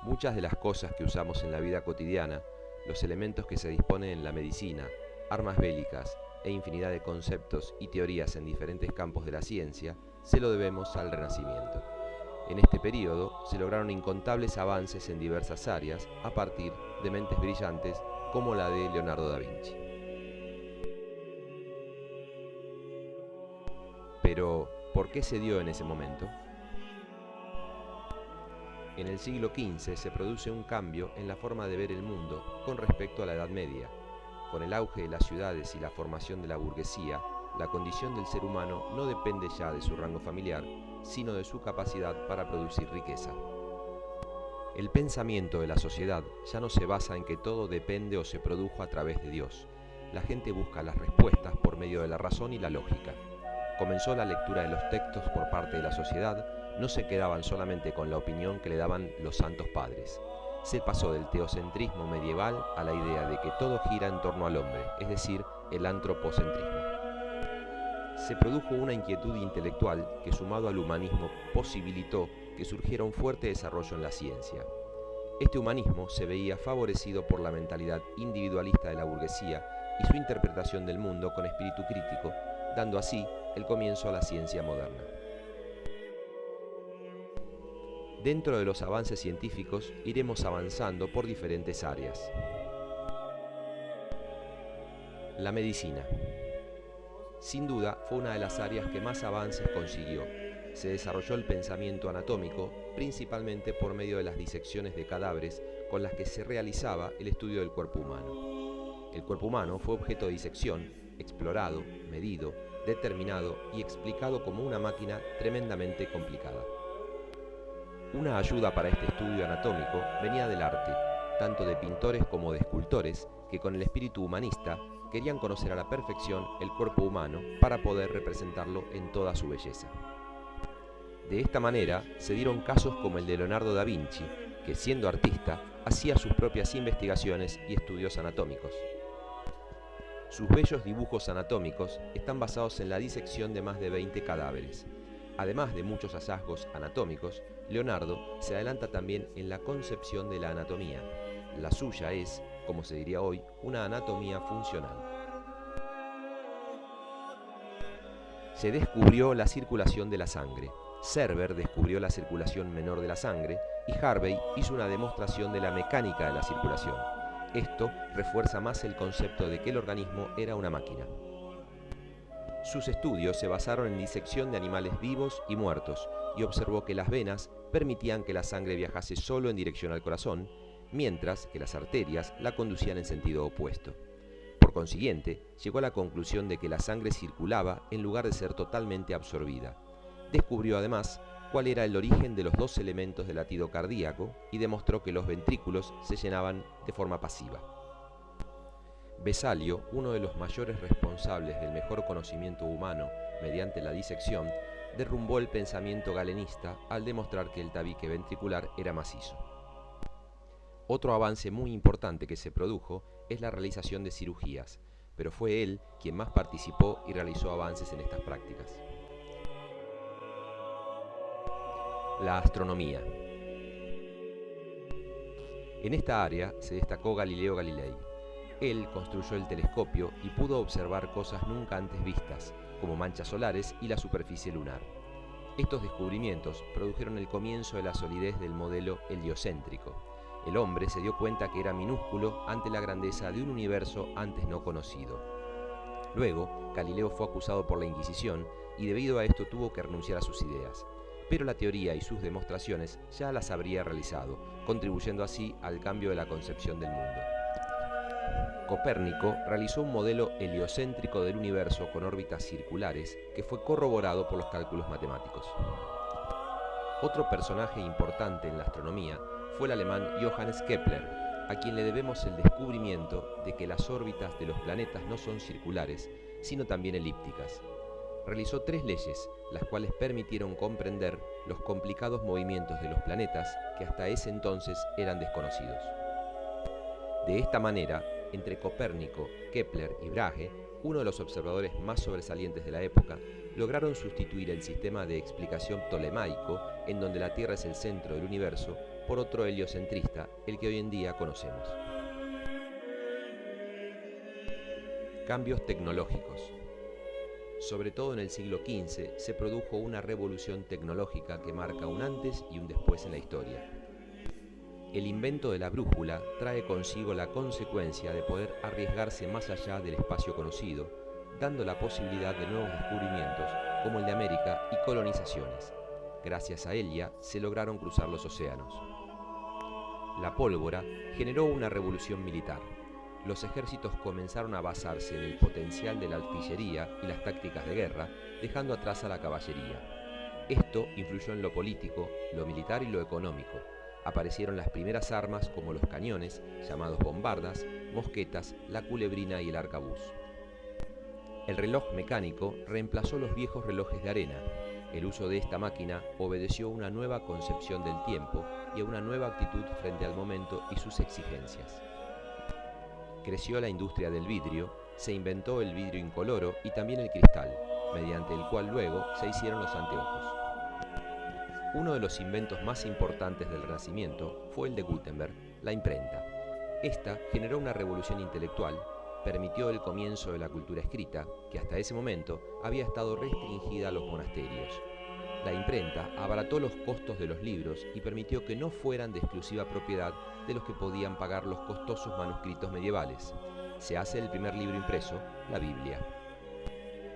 Muchas de las cosas que usamos en la vida cotidiana, los elementos que se disponen en la medicina, armas bélicas e infinidad de conceptos y teorías en diferentes campos de la ciencia, se lo debemos al Renacimiento. En este periodo se lograron incontables avances en diversas áreas a partir de mentes brillantes como la de Leonardo da Vinci. Pero, ¿por qué se dio en ese momento? En el siglo XV se produce un cambio en la forma de ver el mundo con respecto a la Edad Media. Con el auge de las ciudades y la formación de la burguesía, la condición del ser humano no depende ya de su rango familiar, sino de su capacidad para producir riqueza. El pensamiento de la sociedad ya no se basa en que todo depende o se produjo a través de Dios. La gente busca las respuestas por medio de la razón y la lógica. Comenzó la lectura de los textos por parte de la sociedad, no se quedaban solamente con la opinión que le daban los santos padres. Se pasó del teocentrismo medieval a la idea de que todo gira en torno al hombre, es decir, el antropocentrismo. Se produjo una inquietud intelectual que, sumado al humanismo, posibilitó que surgiera un fuerte desarrollo en la ciencia. Este humanismo se veía favorecido por la mentalidad individualista de la burguesía y su interpretación del mundo con espíritu crítico, dando así el comienzo a la ciencia moderna. Dentro de los avances científicos iremos avanzando por diferentes áreas. La medicina. Sin duda fue una de las áreas que más avances consiguió. Se desarrolló el pensamiento anatómico, principalmente por medio de las disecciones de cadáveres con las que se realizaba el estudio del cuerpo humano. El cuerpo humano fue objeto de disección, explorado, medido, determinado y explicado como una máquina tremendamente complicada. Una ayuda para este estudio anatómico venía del arte, tanto de pintores como de escultores, que con el espíritu humanista querían conocer a la perfección el cuerpo humano para poder representarlo en toda su belleza. De esta manera se dieron casos como el de Leonardo da Vinci, que siendo artista hacía sus propias investigaciones y estudios anatómicos. Sus bellos dibujos anatómicos están basados en la disección de más de 20 cadáveres. Además de muchos hallazgos anatómicos, Leonardo se adelanta también en la concepción de la anatomía. La suya es, como se diría hoy, una anatomía funcional. Se descubrió la circulación de la sangre. Server descubrió la circulación menor de la sangre y Harvey hizo una demostración de la mecánica de la circulación. Esto refuerza más el concepto de que el organismo era una máquina. Sus estudios se basaron en disección de animales vivos y muertos y observó que las venas permitían que la sangre viajase solo en dirección al corazón, mientras que las arterias la conducían en sentido opuesto. Por consiguiente, llegó a la conclusión de que la sangre circulaba en lugar de ser totalmente absorbida. Descubrió además cuál era el origen de los dos elementos del latido cardíaco y demostró que los ventrículos se llenaban de forma pasiva. Vesalio, uno de los mayores responsables del mejor conocimiento humano mediante la disección, derrumbó el pensamiento galenista al demostrar que el tabique ventricular era macizo. Otro avance muy importante que se produjo es la realización de cirugías, pero fue él quien más participó y realizó avances en estas prácticas. La astronomía. En esta área se destacó Galileo Galilei. Él construyó el telescopio y pudo observar cosas nunca antes vistas, como manchas solares y la superficie lunar. Estos descubrimientos produjeron el comienzo de la solidez del modelo heliocéntrico. El hombre se dio cuenta que era minúsculo ante la grandeza de un universo antes no conocido. Luego, Galileo fue acusado por la Inquisición y debido a esto tuvo que renunciar a sus ideas. Pero la teoría y sus demostraciones ya las habría realizado, contribuyendo así al cambio de la concepción del mundo. Copérnico realizó un modelo heliocéntrico del universo con órbitas circulares que fue corroborado por los cálculos matemáticos. Otro personaje importante en la astronomía fue el alemán Johannes Kepler, a quien le debemos el descubrimiento de que las órbitas de los planetas no son circulares, sino también elípticas. Realizó 3 leyes, las cuales permitieron comprender los complicados movimientos de los planetas que hasta ese entonces eran desconocidos. De esta manera, entre Copérnico, Kepler y Brahe, uno de los observadores más sobresalientes de la época, lograron sustituir el sistema de explicación ptolemaico, en donde la Tierra es el centro del universo, por otro heliocentrista, el que hoy en día conocemos. Cambios tecnológicos. Sobre todo en el siglo XV se produjo una revolución tecnológica que marca un antes y un después en la historia. El invento de la brújula trae consigo la consecuencia de poder arriesgarse más allá del espacio conocido, dando la posibilidad de nuevos descubrimientos como el de América y colonizaciones. Gracias a ella se lograron cruzar los océanos. La pólvora generó una revolución militar. Los ejércitos comenzaron a basarse en el potencial de la artillería y las tácticas de guerra, dejando atrás a la caballería. Esto influyó en lo político, lo militar y lo económico. Aparecieron las primeras armas como los cañones, llamados bombardas, mosquetas, la culebrina y el arcabuz. El reloj mecánico reemplazó los viejos relojes de arena. El uso de esta máquina obedeció a una nueva concepción del tiempo y a una nueva actitud frente al momento y sus exigencias. Creció la industria del vidrio, se inventó el vidrio incoloro y también el cristal, mediante el cual luego se hicieron los anteojos. Uno de los inventos más importantes del Renacimiento fue el de Gutenberg, la imprenta. Esta generó una revolución intelectual, permitió el comienzo de la cultura escrita, que hasta ese momento había estado restringida a los monasterios. La imprenta abarató los costos de los libros y permitió que no fueran de exclusiva propiedad de los que podían pagar los costosos manuscritos medievales. Se hace el primer libro impreso, la Biblia.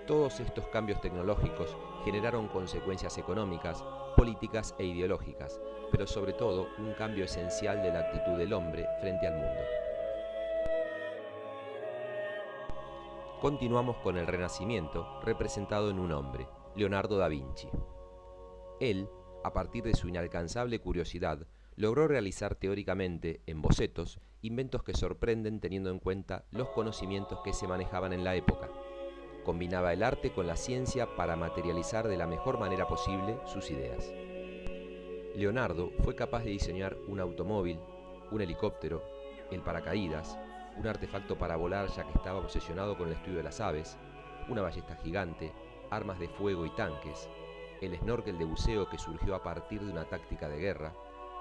Todos estos cambios tecnológicos generaron consecuencias económicas, políticas e ideológicas, pero sobre todo un cambio esencial de la actitud del hombre frente al mundo. Continuamos con el Renacimiento, representado en un hombre, Leonardo da Vinci. Él, a partir de su inalcanzable curiosidad, logró realizar teóricamente, en bocetos, inventos que sorprenden teniendo en cuenta los conocimientos que se manejaban en la época. Combinaba el arte con la ciencia para materializar de la mejor manera posible sus ideas. Leonardo fue capaz de diseñar un automóvil, un helicóptero, el paracaídas, un artefacto para volar ya que estaba obsesionado con el estudio de las aves, una ballesta gigante, armas de fuego y tanques, el snorkel de buceo que surgió a partir de una táctica de guerra,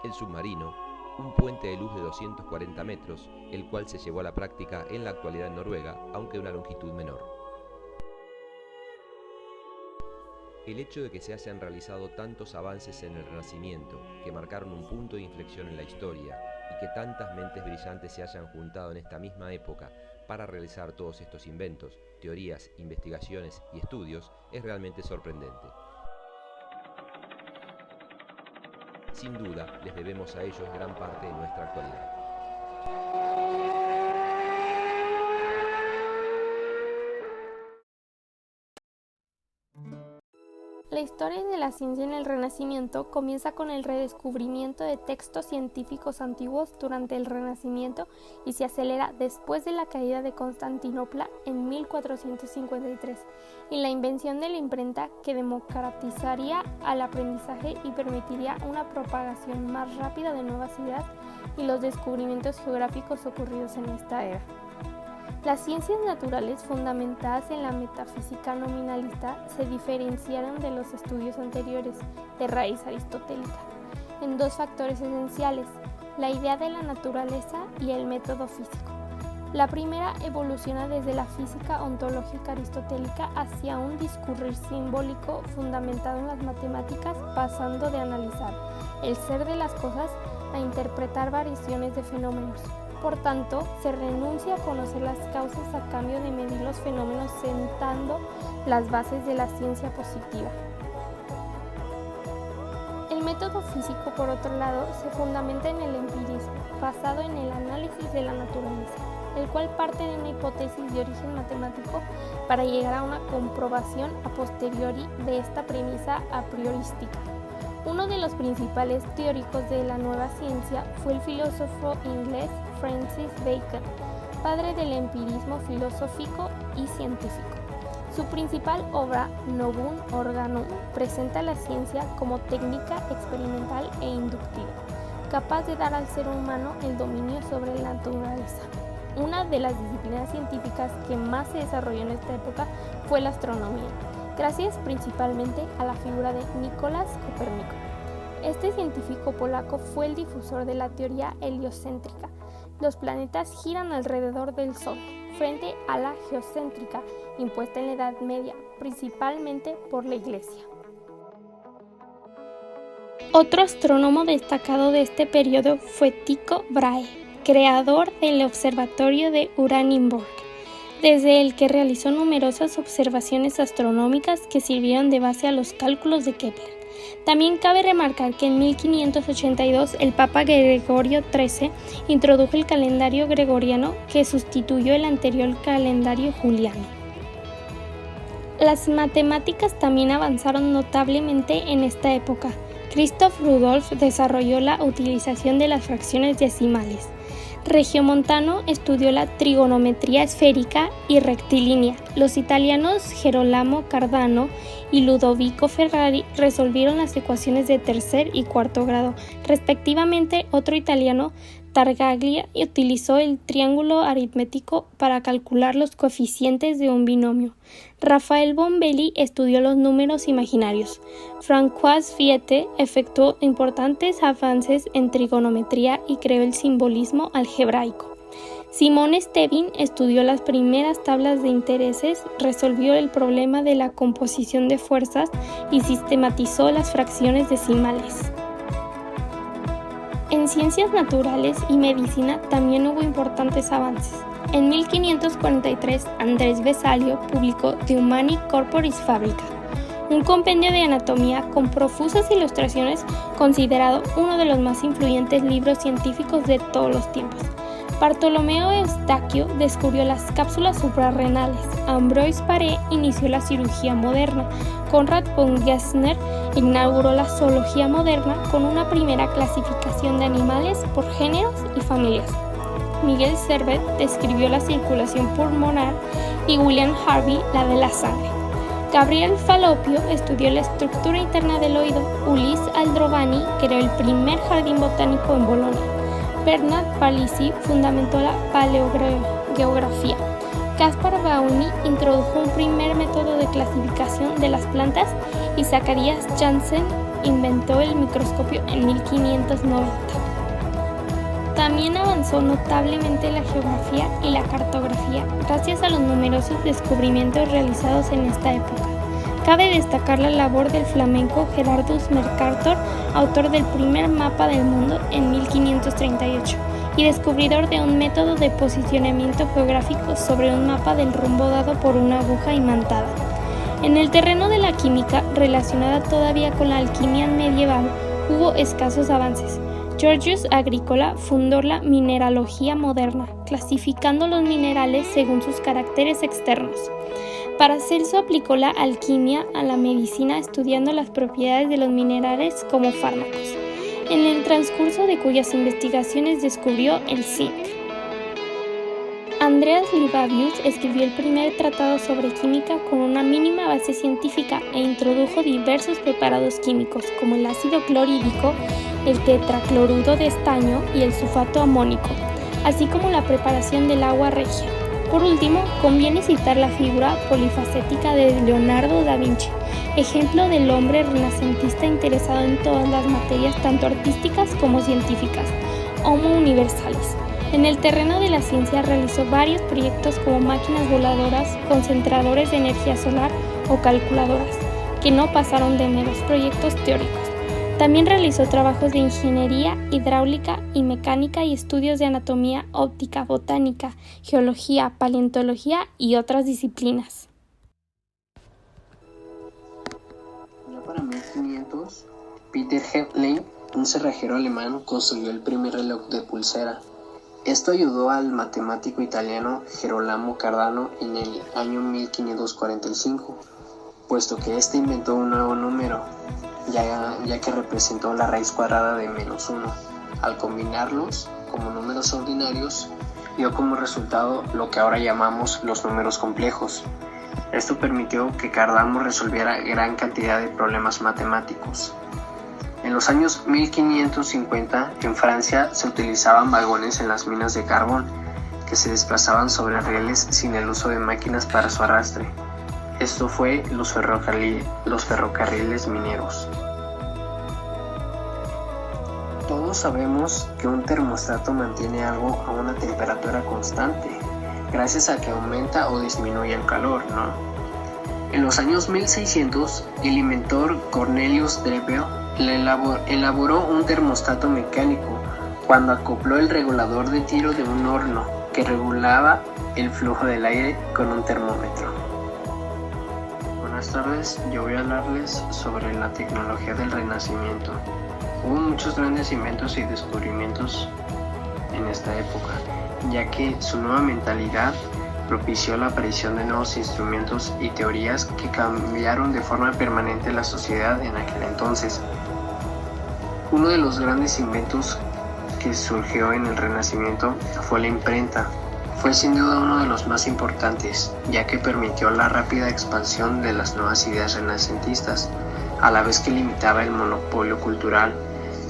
el submarino, un puente de luz de 240 metros, el cual se llevó a la práctica en la actualidad en Noruega, aunque de una longitud menor. El hecho de que se hayan realizado tantos avances en el Renacimiento, que marcaron un punto de inflexión en la historia, y que tantas mentes brillantes se hayan juntado en esta misma época para realizar todos estos inventos, teorías, investigaciones y estudios, es realmente sorprendente. Sin duda, les debemos a ellos gran parte de nuestra actualidad. La historia de la ciencia en el Renacimiento comienza con el redescubrimiento de textos científicos antiguos durante el Renacimiento y se acelera después de la caída de Constantinopla en 1453 y la invención de la imprenta que democratizaría al aprendizaje y permitiría una propagación más rápida de nuevas ideas y los descubrimientos geográficos ocurridos en esta era. Las ciencias naturales fundamentadas en la metafísica nominalista se diferenciaron de los estudios anteriores de raíz aristotélica en dos factores esenciales, la idea de la naturaleza y el método físico. La primera evoluciona desde la física ontológica aristotélica hacia un discurrir simbólico fundamentado en las matemáticas, pasando de analizar el ser de las cosas a interpretar variaciones de fenómenos. Por tanto, se renuncia a conocer las causas a cambio de medir los fenómenos sentando las bases de la ciencia positiva. El método físico, por otro lado, se fundamenta en el empirismo, basado en el análisis de la naturaleza, el cual parte de una hipótesis de origen matemático para llegar a una comprobación a posteriori de esta premisa a priorística. Uno de los principales teóricos de la nueva ciencia fue el filósofo inglés Francis Bacon, padre del empirismo filosófico y científico. Su principal obra, Novum Organum, presenta la ciencia como técnica experimental e inductiva, capaz de dar al ser humano el dominio sobre la naturaleza. una de las disciplinas científicas que más se desarrolló en esta época fue la astronomía, gracias principalmente a la figura de Nicolás Copérnico. Este científico polaco fue el difusor de la teoría heliocéntrica. Los planetas giran alrededor del Sol, frente a la geocéntrica, impuesta en la Edad Media, principalmente por la Iglesia. Otro astrónomo destacado de este periodo fue Tycho Brahe, creador del Observatorio de Uranienburg, desde el que realizó numerosas observaciones astronómicas que sirvieron de base a los cálculos de Kepler. También cabe remarcar que en 1582 el Papa Gregorio XIII introdujo el calendario gregoriano que sustituyó el anterior calendario juliano. Las matemáticas también avanzaron notablemente en esta época. Christoph Rudolph desarrolló la utilización de las fracciones decimales. Regiomontano estudió la trigonometría esférica y rectilínea. Los italianos Gerolamo Cardano y Ludovico Ferrari resolvieron las ecuaciones de tercer y cuarto grado. Respectivamente, otro italiano, Tartaglia, utilizó el triángulo aritmético para calcular los coeficientes de un binomio. Rafael Bombelli estudió los números imaginarios. François Viète efectuó importantes avances en trigonometría y creó el simbolismo algebraico. Simon Stevin estudió las primeras tablas de intereses, resolvió el problema de la composición de fuerzas y sistematizó las fracciones decimales. En ciencias naturales y medicina también hubo importantes avances. En 1543, Andrés Vesalio publicó De Humani Corporis Fabrica, un compendio de anatomía con profusas ilustraciones, considerado uno de los más influyentes libros científicos de todos los tiempos. Bartolomeo Eustaquio descubrió las cápsulas suprarrenales. Ambroise Paré inició la cirugía moderna. Conrad von Gessner inauguró la zoología moderna con una primera clasificación de animales por géneros y familias. Miguel Servet describió la circulación pulmonar y William Harvey la de la sangre. Gabriel Falloppio estudió la estructura interna del oído. Ulysse Aldrovani creó el primer jardín botánico en Bolonia. Bernard Palissy fundamentó la paleogeografía. Caspar Bauni introdujo un primer método de clasificación de las plantas y Zacharias Janssen inventó el microscopio en 1590. También avanzó notablemente la geografía y la cartografía gracias a los numerosos descubrimientos realizados en esta época. Cabe destacar la labor del flamenco Gerardus Mercator, autor del primer mapa del mundo en 1538 y descubridor de un método de posicionamiento geográfico sobre un mapa del rumbo dado por una aguja imantada. En el terreno de la química, relacionada todavía con la alquimia medieval, hubo escasos avances. Georgius Agricola fundó la mineralogía moderna, clasificando los minerales según sus caracteres externos. Paracelso aplicó la alquimia a la medicina estudiando las propiedades de los minerales como fármacos, en el transcurso de cuyas investigaciones descubrió el zinc. Andreas Libavius escribió el primer tratado sobre química con una mínima base científica e introdujo diversos preparados químicos como el ácido clorhídrico, el tetracloruro de estaño y el sulfato amónico, así como la preparación del agua regia. Por último, conviene citar la figura polifacética de Leonardo da Vinci, ejemplo del hombre renacentista interesado en todas las materias tanto artísticas como científicas, homo universalis. En el terreno de la ciencia realizó varios proyectos como máquinas voladoras, concentradores de energía solar o calculadoras, que no pasaron de meros proyectos teóricos. También realizó trabajos de ingeniería, hidráulica y mecánica y estudios de anatomía, óptica, botánica, geología, paleontología y otras disciplinas. Ya para 1500, Peter Hefflein, un cerrajero alemán, construyó el primer reloj de pulsera. Esto ayudó al matemático italiano Gerolamo Cardano en el año 1545, puesto que este inventó un nuevo número, ya que representó la raíz cuadrada de -1. Al combinarlos como números ordinarios, dio como resultado lo que ahora llamamos los números complejos. Esto permitió que Cardano resolviera gran cantidad de problemas matemáticos. En los años 1550, en Francia se utilizaban vagones en las minas de carbón, que se desplazaban sobre rieles sin el uso de máquinas para su arrastre. Esto fue los ferrocarriles mineros. Todos sabemos que un termostato mantiene algo a una temperatura constante, gracias a que aumenta o disminuye el calor, ¿no? En los años 1600, el inventor Cornelius Drebbel elaboró un termostato mecánico cuando acopló el regulador de tiro de un horno que regulaba el flujo del aire con un termómetro. Buenas tardes, yo voy a hablarles sobre la tecnología del Renacimiento. Hubo muchos grandes inventos y descubrimientos en esta época, ya que su nueva mentalidad propició la aparición de nuevos instrumentos y teorías que cambiaron de forma permanente la sociedad en aquel entonces. Uno de los grandes inventos que surgió en el Renacimiento fue la imprenta. Fue sin duda uno de los más importantes, ya que permitió la rápida expansión de las nuevas ideas renacentistas, a la vez que limitaba el monopolio cultural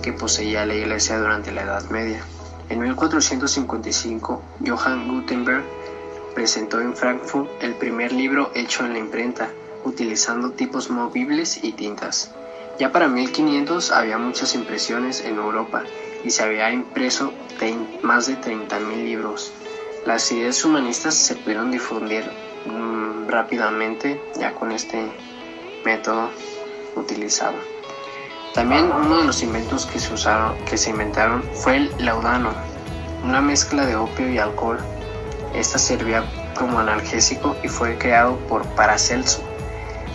que poseía la Iglesia durante la Edad Media. En 1455, Johann Gutenberg presentó en Frankfurt el primer libro hecho en la imprenta, utilizando tipos movibles y tintas. Ya para 1500 había muchas impresiones en Europa y se había impreso más de 30.000 libros. Las ideas humanistas se pudieron difundir rápidamente ya con este método utilizado. También uno de los inventos que se inventaron fue el laudano, una mezcla de opio y alcohol. Esta servía como analgésico y fue creado por Paracelso.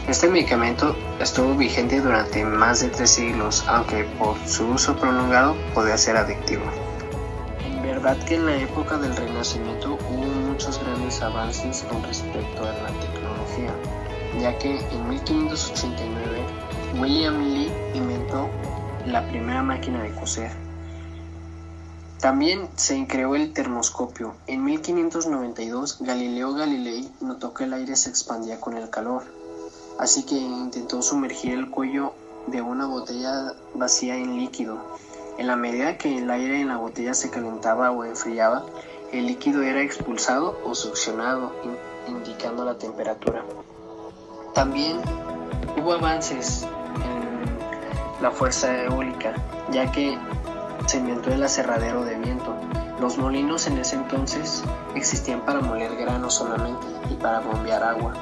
Este medicamento estuvo vigente durante más de 3 siglos, aunque por su uso prolongado podía ser adictivo. En verdad que en la época del Renacimiento hubo muchos grandes avances con respecto a la tecnología, ya que en 1589 William Lee inventó la primera máquina de coser. También se creó el termoscopio. En 1592 Galileo Galilei notó que el aire se expandía con el calor, así que intentó sumergir el cuello de una botella vacía en líquido. En la medida que el aire en la botella se calentaba o enfriaba, el líquido era expulsado o succionado, indicando la temperatura. También hubo avances en la fuerza eólica, ya que se inventó el aserradero de viento. Los molinos en ese entonces existían para moler grano solamente y para bombear agua,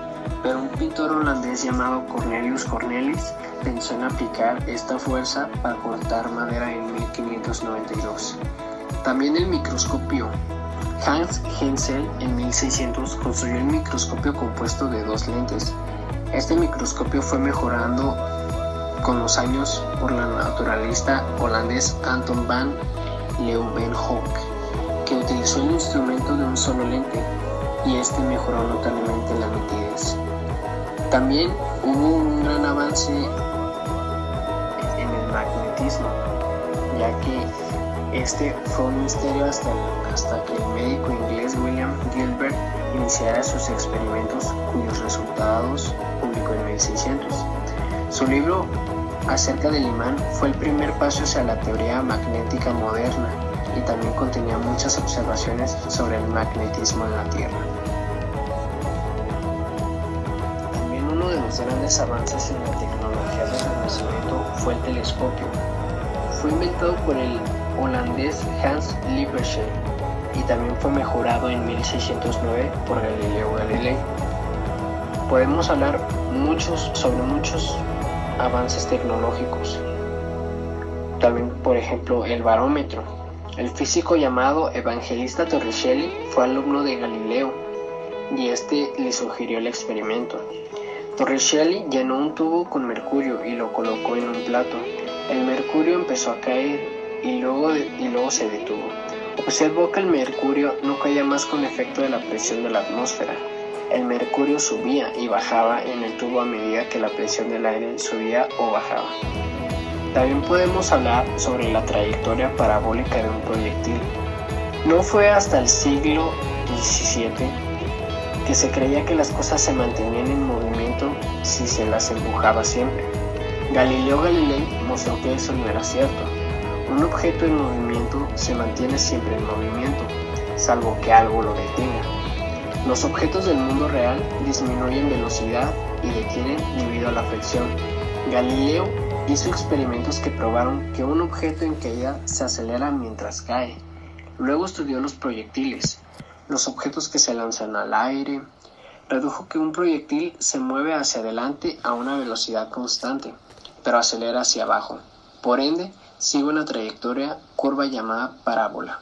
pero un pintor holandés llamado Cornelius Cornelis pensó en aplicar esta fuerza para cortar madera en 1592. También el microscopio. Hans Hensel en 1600 construyó el microscopio compuesto de 2 lentes. Este microscopio fue mejorando con los años por la naturalista holandés Anton van Leeuwenhoek, que utilizó el instrumento de un solo lente y este mejoró notablemente la nitidez. También hubo un gran avance en el magnetismo, ya que este fue un misterio hasta que el médico inglés William Gilbert iniciara sus experimentos, cuyos resultados publicó en 1600. Su libro acerca del imán fue el primer paso hacia la teoría magnética moderna y también contenía muchas observaciones sobre el magnetismo en la Tierra. También uno de los grandes avances en la tecnología del Renacimiento fue el telescopio. Fue inventado por el holandés Hans Lippershey y también fue mejorado en 1609 por Galileo Galilei. Podemos hablar sobre muchos avances tecnológicos. También, por ejemplo, el barómetro. El físico llamado Evangelista Torricelli fue alumno de Galileo y este le sugirió el experimento. Torricelli llenó un tubo con mercurio y lo colocó en un plato. El mercurio empezó a caer y luego se detuvo. Observó que el mercurio no caía más con efecto de la presión de la atmósfera. El mercurio subía y bajaba en el tubo a medida que la presión del aire subía o bajaba. También podemos hablar sobre la trayectoria parabólica de un proyectil. No fue hasta el siglo XVII que se creía que las cosas se mantenían en movimiento si se las empujaba siempre. Galileo Galilei mostró que eso no era cierto. Un objeto en movimiento se mantiene siempre en movimiento. salvo que algo lo detenga. Los objetos del mundo real disminuyen velocidad y detienen debido a la fricción. Galileo hizo experimentos que probaron que un objeto en caída se acelera mientras cae. Luego estudió los proyectiles, los objetos que se lanzan al aire. Redujo que un proyectil se mueve hacia adelante a una velocidad constante, pero acelera hacia abajo. Por ende, sigue una trayectoria curva llamada parábola.